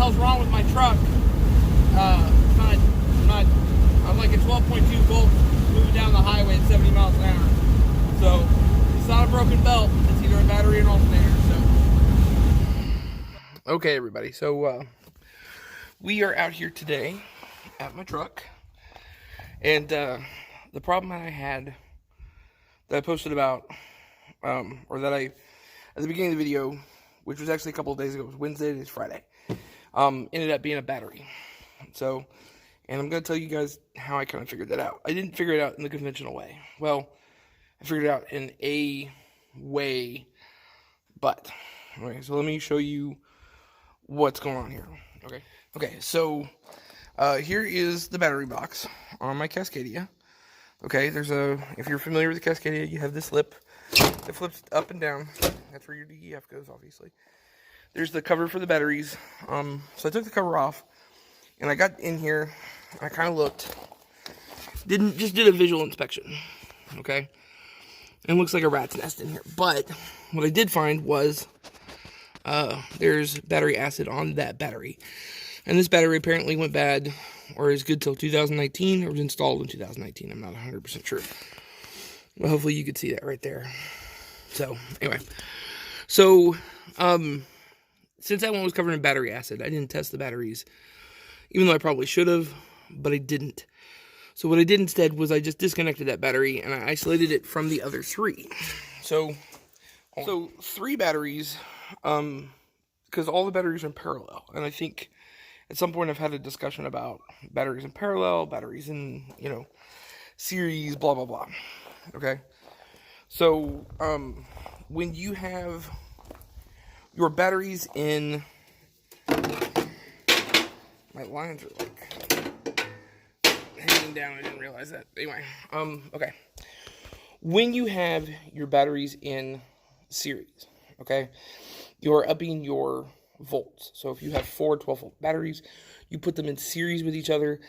hell's wrong with my truck. I'm like a 12.2 volt moving down the highway at 70 miles an hour. So it's not a broken belt. It's either a battery or an alternator. So okay, everybody. So we are out here today at my truck, and the problem that I had that I posted about, or that I at the beginning of the video, which was actually a couple of days ago, it was Wednesday, today's Friday, ended up being a battery. So, and I'm going to tell you guys how I kind of figured that out. I didn't figure it out in the conventional way. Well, I figured it out in a way, but, okay, so let me show you what's going on here. Okay, so here is the battery box on my Cascadia. Okay, if you're familiar with the Cascadia, you have this lip that flips up and down. That's where your DEF goes, obviously. There's the cover for the batteries. So I took the cover off, and I got in here. I kind of looked. Did a visual inspection. Okay, and it looks like a rat's nest in here. But what I did find was there's battery acid on that battery, and this battery apparently went bad, or is good till 2019, or was installed in 2019. I'm not 100% sure. Well, hopefully you could see that right there. So, anyway. So, since that one was covered in battery acid, I didn't test the batteries, even though I probably should have, but I didn't. So what I did instead was I just disconnected that battery, and I isolated it from the other three. So 3 batteries, because all the batteries are in parallel, and I think at some point I've had a discussion about batteries in parallel, batteries in, series, blah, blah, blah. Okay? So, when you have your batteries in... My lines are, hanging down. I didn't realize that. Anyway, okay. When you have your batteries in series, okay, you're upping your volts. So if you have 4 12-volt batteries, you put them in series with each other,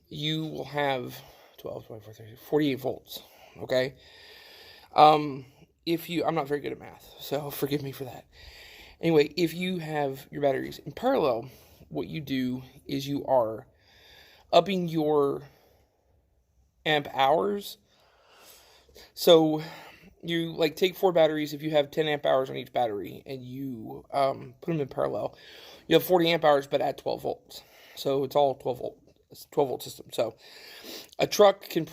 you will have 12, 24, 30, 48 volts, okay? I'm not very good at math, so forgive me for that. Anyway, if you have your batteries in parallel, what you do is you are upping your amp hours. So you take 4 batteries. If you have 10 amp hours on each battery and you put them in parallel, you have 40 amp hours, but at 12 volts. So it's all 12 volt. It's a 12 volt system. So a truck can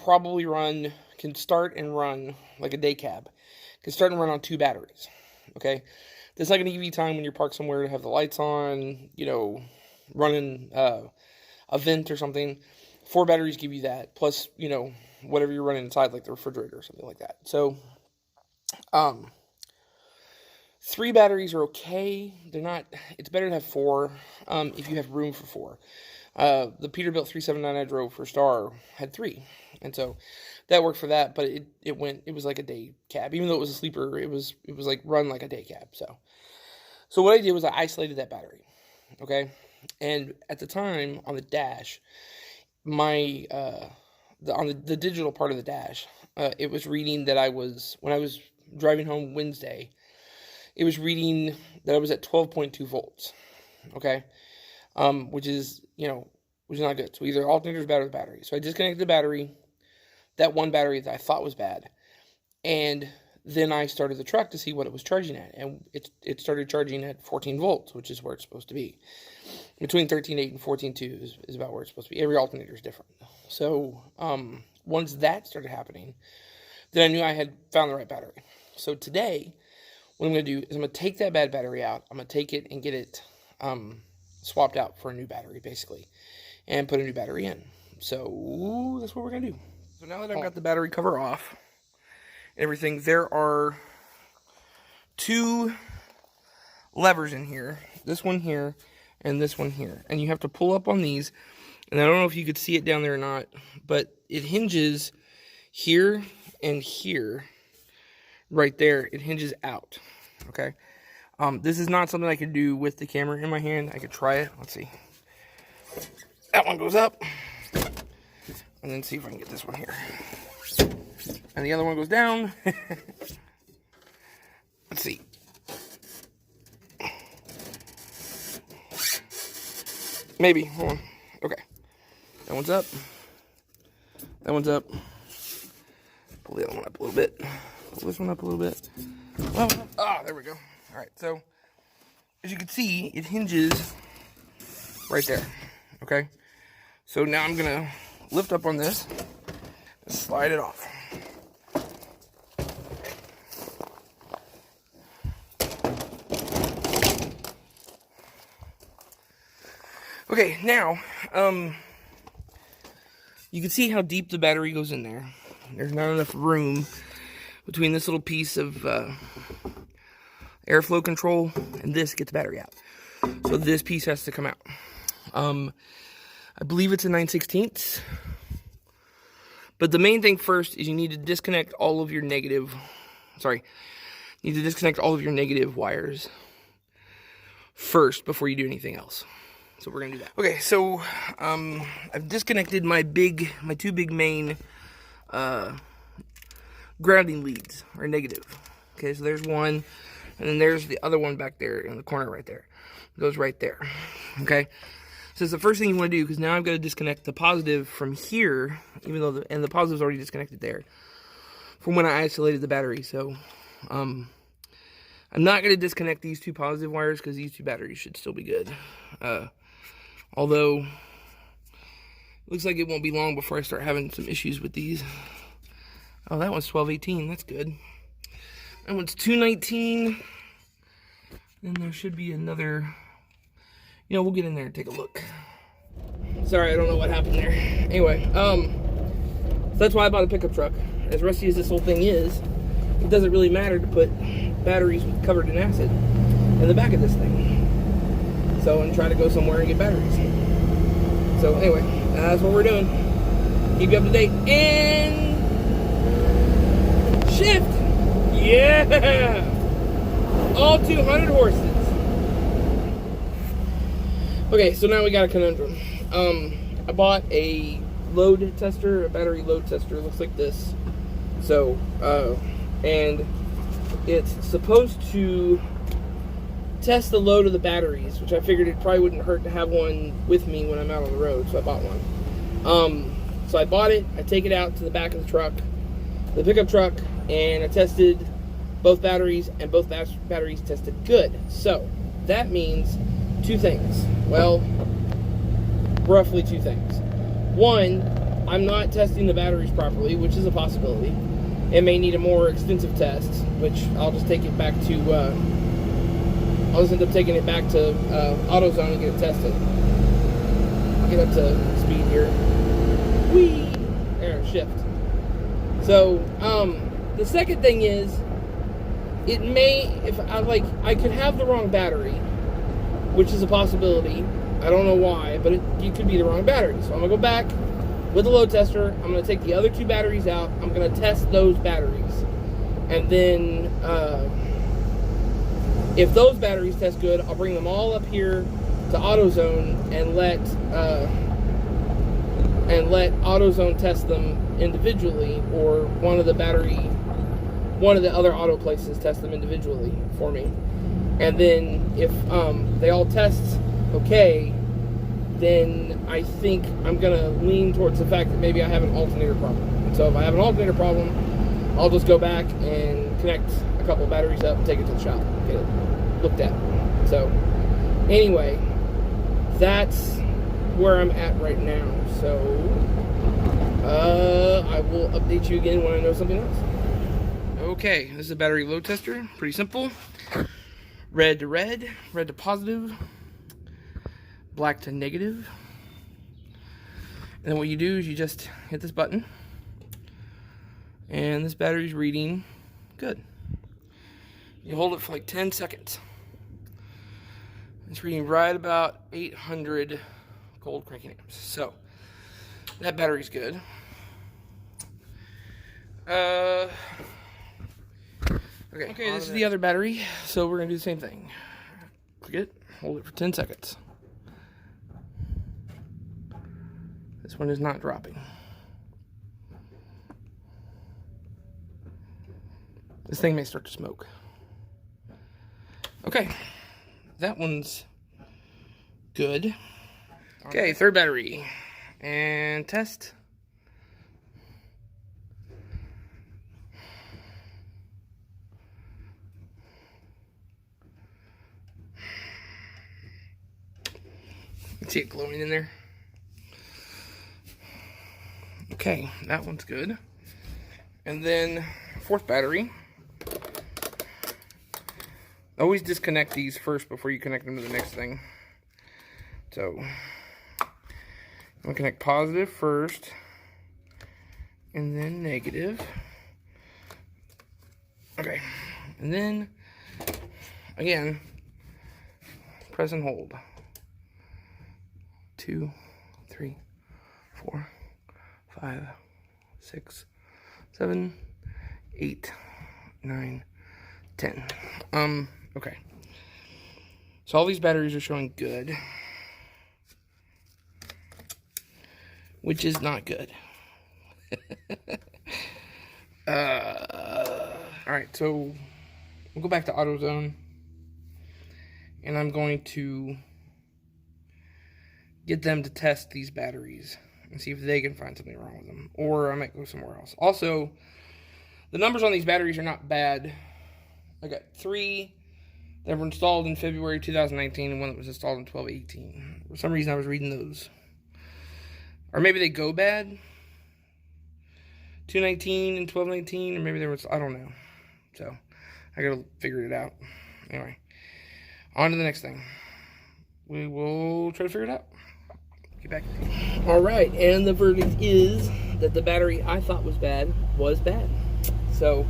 start and run like a day cab. Can start and run on 2 batteries. Okay, that's not going to give you time when you're parked somewhere to have the lights on, running a vent or something. 4 batteries give you that, plus, whatever you're running inside, like the refrigerator or something like that. So, 3 batteries are okay. They're not, it's better to have 4, if you have room for 4. The Peterbilt 379 I drove for Star had 3, and so that worked for that, but it was like a day cab. Even though it was a sleeper, it was like run like a day cab. So what I did was I isolated that battery, okay? And at the time, on the dash, on the digital part of the dash, it was reading that when I was driving home Wednesday, it was reading that I was at 12.2 volts, okay? Which is not good. So either alternator is bad or the battery. So I disconnected the battery, that one battery that I thought was bad, and then I started the truck to see what it was charging at, and it started charging at 14 volts, which is where it's supposed to be. Between 13.8 and 14.2 is about where it's supposed to be. Every alternator is different. So once that started happening, then I knew I had found the right battery. So today, what I'm going to do is I'm going to take that bad battery out. I'm going to take it and get it swapped out for a new battery, basically, and put a new battery in. So that's what we're going to do. So now that I've got the battery cover off, everything, there are 2 levers in here, this one here and this one here, and you have to pull up on these, and I don't know if you could see it down there or not, but it hinges here and here, right there. It hinges out, okay? This is not something I can do with the camera in my hand. I could try it. Let's see. That one goes up, and then see if I can get this one here. And the other one goes down. Let's see. Maybe. Hold on. Okay. That one's up. That one's up. Pull the other one up a little bit. Pull this one up a little bit. Well, there we go. All right, so as you can see, it hinges right there. Okay. So now I'm gonna lift up on this and slide it off. Okay, now, you can see how deep the battery goes in there. There's not enough room between this little piece of airflow control and this gets the battery out. So this piece has to come out. I believe it's a 9/16. But the main thing first is you need to disconnect all of your negative, wires first before you do anything else. So we're gonna do that. Okay, so I've disconnected my two big main grounding leads, or negative. Okay, so there's one, and then there's the other one back there in the corner right there. It goes right there. Okay, so it's the first thing you want to do, because now I've got to disconnect the positive from here, even though the positive's already disconnected there, from when I isolated the battery. So I'm not going to disconnect these two positive wires, because these two batteries should still be good. Although, it looks like it won't be long before I start having some issues with these. Oh, that one's 1218. That's good. That one's 219. And there should be another. We'll get in there and take a look. Sorry, I don't know what happened there. Anyway, so that's why I bought a pickup truck. As rusty as this whole thing is, it doesn't really matter to put batteries covered in acid in the back of this thing. So, and try to go somewhere and get batteries. So anyway, that's what we're doing. Keep you up to date. And shift! Yeah! All 200 horses. Okay, so now we got a conundrum. I bought a load tester, a battery load tester. It looks like this. So, and it's supposed to test the load of the batteries, which I figured it probably wouldn't hurt to have one with me when I'm out on the road, so I bought one. So I bought it, I take it out to the back of the truck, the pickup truck, and I tested both batteries, and both batteries tested good. So that means two things. Well, roughly two things. One, I'm not testing the batteries properly, which is a possibility. It may need a more extensive test, which I'll just take it back to, I'll just end up taking it back to AutoZone and get it tested. I'll get up to speed here. Whee! There, shift. So, the second thing is, it may, if I could have the wrong battery, which is a possibility. I don't know why, but it could be the wrong battery. So I'm gonna go back with the load tester. I'm gonna take the other two batteries out. I'm gonna test those batteries, and then if those batteries test good, I'll bring them all up here to AutoZone and let AutoZone test them individually, or one of the other auto places test them individually for me. And then if they all test okay, then I think I'm gonna lean towards the fact that maybe I have an alternator problem. And so if I have an alternator problem, I'll just go back and connect a couple of batteries up and take it to the shop, get it looked at. So anyway, that's where I'm at right now. So I will update you again when I know something else. Okay, this is a battery load tester. Pretty simple. Red to red, red to positive, black to negative. And then what you do is you just hit this button, and this battery's reading good. You hold it for like 10 seconds. It's reading right about 800 cold cranking amps. So that battery's good. Okay, this is the other battery, so we're going to do the same thing. Click it, hold it for 10 seconds. This one is not dropping. This thing may start to smoke. Okay, that one's good. Okay, third battery. And test. See it glowing in there. Okay, that one's good. And then fourth battery. Always disconnect these first before you connect them to the next thing. So I'm gonna connect positive first and then negative. Okay, and then again, press and hold. 2, 3, 4, 5, 6, 7, 8, 9, 10. Okay. So all these batteries are showing good, which is not good. Alright, so we'll go back to AutoZone, and I'm going to get them to test these batteries and see if they can find something wrong with them, or I might go somewhere else. Also, the numbers on these batteries are not bad. I got 3 that were installed in February 2019 and one that was installed in 12/18. For some reason I was reading those, or maybe they go bad 2/19 and 12/19, or maybe there was, I don't know. So I gotta figure it out. Anyway, on to the next thing. We will try to figure it out. Get back. Alright, and the verdict is that the battery I thought was bad was bad. So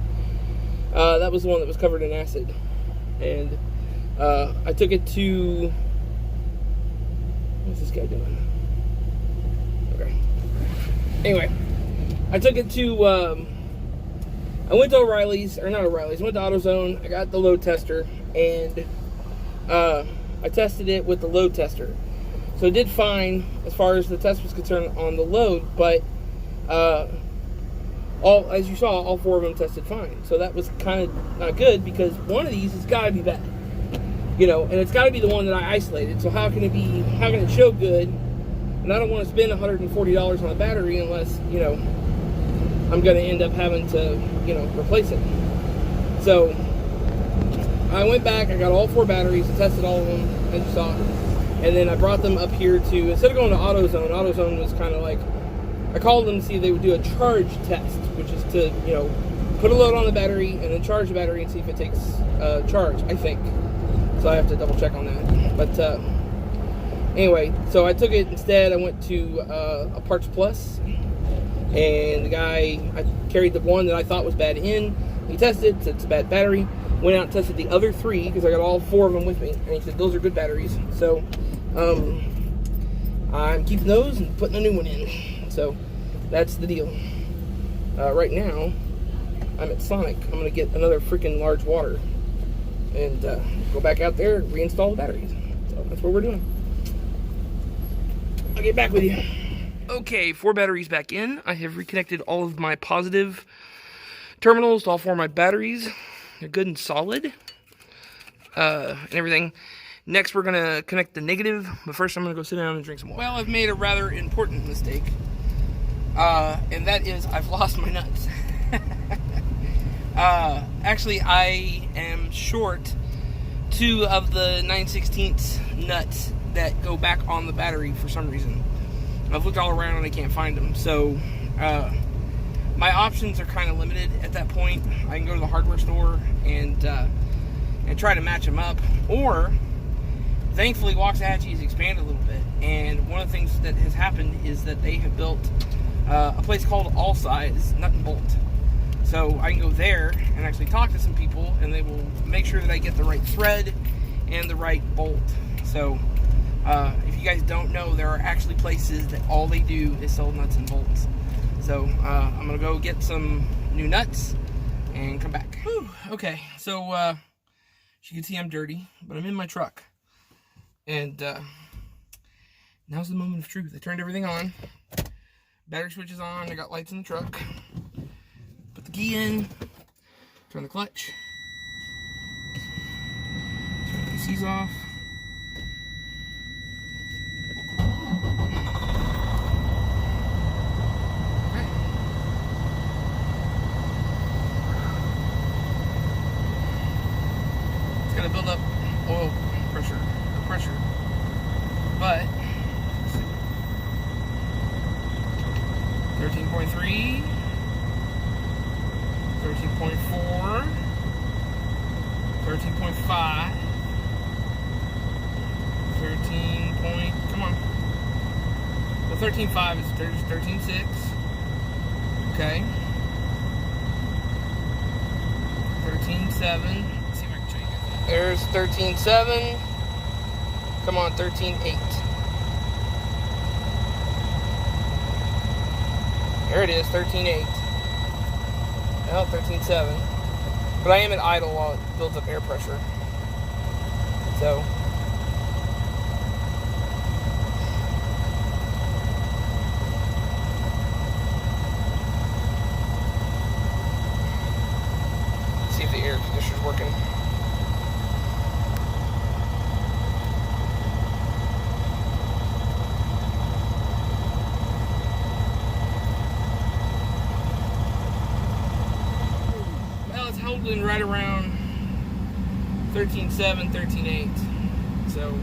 that was the one that was covered in acid. And I took it to, what's this guy doing? Okay. Anyway, I took it to, I went to O'Reilly's, or not O'Reilly's, I went to AutoZone. I got the load tester, and I tested it with the load tester. So it did fine as far as the test was concerned on the load, but as you saw, all 4 of them tested fine. So that was kind of not good, because one of these has got to be bad, you know, and it's got to be the one that I isolated. So how can it show good? And I don't want to spend $140 on a battery unless, you know, I'm going to end up having to, you know, replace it. So I went back, I got all 4 batteries, I tested all of them, as you saw. And then I brought them up here to, instead of going to AutoZone, AutoZone was kind of like, I called them to see if they would do a charge test, which is to, you know, put a load on the battery and then charge the battery and see if it takes charge, I think. So I have to double check on that. But anyway, so I took it instead. I went to a Parts Plus, and the guy, I carried the one that I thought was bad in. He tested, said it's a bad battery. Went out and tested the other 3, because I got all 4 of them with me, and he said those are good batteries. So I'm keeping those and putting a new one in. So that's the deal. Right now I'm at Sonic. I'm gonna get another freaking large water and go back out there and reinstall the batteries. So that's what we're doing. I'll get back with you. Okay, 4 batteries back in. I have reconnected all of my positive terminals to all 4 of my batteries. They're good and solid, and everything. Next, we're gonna connect the negative, but first I'm gonna go sit down and drink some water. Well, I've made a rather important mistake, and that is I've lost my nuts. Actually, I am short 2 of the 9/16 nuts that go back on the battery for some reason. I've looked all around and I can't find them, so my options are kind of limited at that point. I can go to the hardware store and try to match them up, or thankfully Waxahachie has expanded a little bit, and one of the things that has happened is that they have built a place called All Size Nut and Bolt. So I can go there and actually talk to some people, and they will make sure that I get the right thread and the right bolt. So if you guys don't know, there are actually places that all they do is sell nuts and bolts. So I'm gonna go get some new nuts and come back. Whew. Okay, so as you can see, I'm dirty, but I'm in my truck, and now's the moment of truth. I turned everything on. Battery switch is on. I got lights in the truck. Put the key in. Turn the clutch. Turn the PCs off. to build up oil pressure or pressure. But 13.3, 13.4, 13.5, 13 point, come on. Well, 13.5 is 13.6. Okay. 13.7. Let's see if I can show you guys. There's 13.7. Come on, 13.8. There it is, 13.8. Well, 13.7. But I am at idle while it builds up air pressure. So. See if the air conditioner's working. Holding right around 13.7, 13.8. So,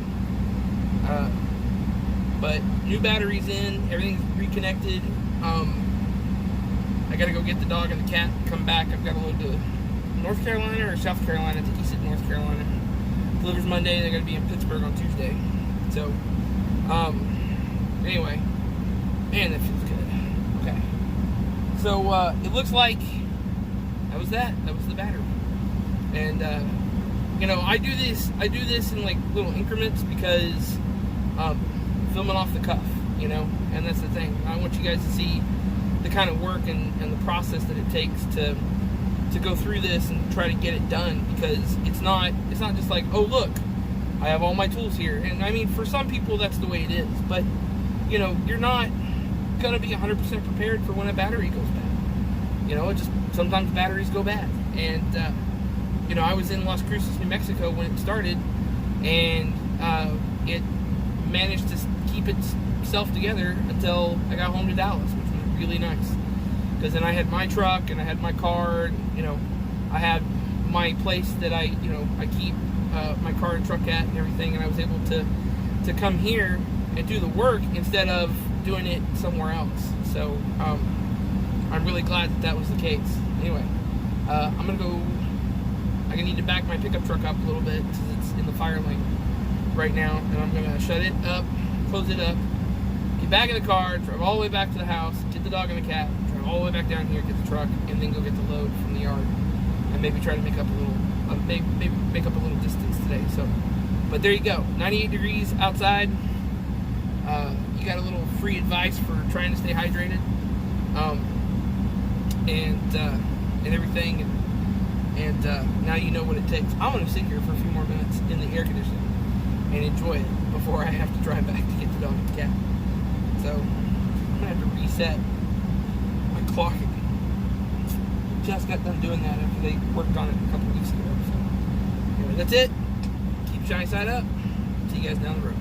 but new batteries in, everything's reconnected. I gotta go get the dog and the cat and come back. I've got to load to North Carolina or South Carolina. I think he said North Carolina. Delivers Monday, and I gotta be in Pittsburgh on Tuesday. So, anyway, man, that feels good. Okay. So, it looks like that was that. That was the battery. And you know, I do this in like little increments because filming off the cuff, you know, and that's the thing. I want you guys to see the kind of work and the process that it takes to go through this and try to get it done, because it's not just like, oh look, I have all my tools here. And I mean, for some people that's the way it is, but you know, you're not gonna be 100% prepared for when a battery goes bad. You know, it just sometimes batteries go bad. And you know, I was in Las Cruces, New Mexico when it started, and it managed to keep itself together until I got home to Dallas, which was really nice. Because then I had my truck and I had my car, and, you know, I had my place that I keep my car and truck at and everything, and I was able to come here and do the work instead of doing it somewhere else. So I'm really glad that was the case. Anyway, I'm gonna go. I need to back my pickup truck up a little bit because it's in the fire lane right now, and I'm gonna shut it up, close it up, get back in the car, drive all the way back to the house, get the dog and the cat, drive all the way back down here, get the truck, and then go get the load from the yard, and maybe try to make up a little, maybe make up a little distance today. So, but there you go, 98 degrees outside. You got a little free advice for trying to stay hydrated, and everything. And now you know what it takes. I'm going to sit here for a few more minutes in the air conditioning and enjoy it before I have to drive back to get the dog and the cat. So I'm going to have to reset my clock. Just got done doing that after they worked on it a couple weeks ago. So anyway, that's it. Keep shiny side up. See you guys down the road.